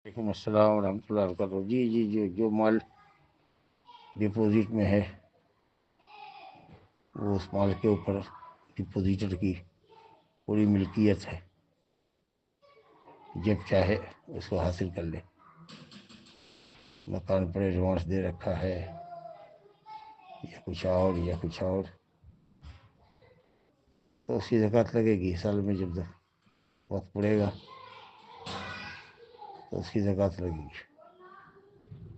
وعلیکم السلام ورحمۃ اللہ وبرکاتہ۔ جی جی جی، جو مال ڈپوزٹ میں ہے وہ اس مال کے اوپر ڈپوزیٹر کی پوری ملکیت ہے، جب چاہے اس کو حاصل کر لے۔ مکان پر ایڈوانس دے رکھا ہے یا کچھ اور تو اس کی زکوٰۃ لگے گی سال میں، جب وقت پڑے گا تو اس کی زکوٰۃ لگے گی۔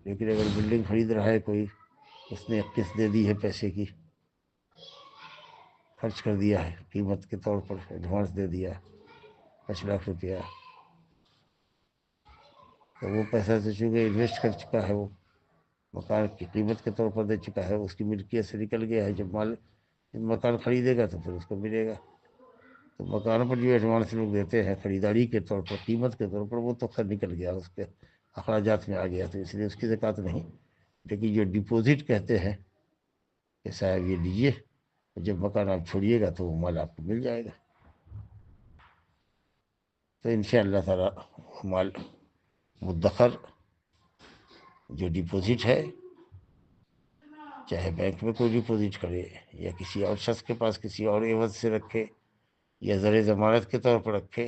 لیکن اگر بلڈنگ خرید رہا ہے کوئی، اس نے ایک قسط دے دی ہے پیسے کی، خرچ کر دیا ہے قیمت کے طور پر، ایڈوانس دے دیا 5 لاکھ روپیہ، تو وہ پیسہ سے چونکہ انویسٹ کر چکا ہے، وہ مکان کی قیمت کے طور پر دے چکا ہے، اس کی ملکیت سے نکل گیا ہے۔ جب مکان خریدے گا تو پھر اس کو ملے گا۔ تو مکان پر جو ایڈوانس لوگ دیتے ہیں خریداری کے طور پر، قیمت کے طور پر، وہ تو خیر نکل گیا، اس کے اخراجات میں آ گیا، تو اس لیے اس کی زکوٰۃ نہیں۔ لیکن جو ڈپوزٹ کہتے ہیں کہ صاحب یہ لیجیے، جب مکان آپ چھوڑیے گا تو وہ مال آپ کو مل جائے گا، تو انشاءاللہ تعالی مال مدخر جو ڈپوزٹ ہے، چاہے بینک میں کوئی ڈپوزٹ کرے یا کسی اور شخص کے پاس کسی اور عوض سے رکھے یا زر ضمانت کے طور پر رکھے،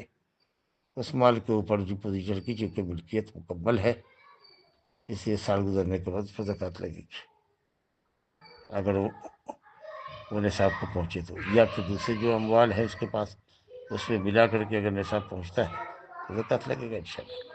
اس مال کے اوپر ڈپوزیٹر کی چونکہ ملکیت مکمل ہے، اس لیے سال گزرنے کے بعد پھر زکوٰۃ لگے گی، اگر وہ نصاب کو پہنچے تو، یا پھر دوسرے جو اموال ہے اس کے پاس، اس میں ملا کر کے اگر نصاب پہنچتا ہے تو زکوٰۃ لگے گا انشاءاللہ۔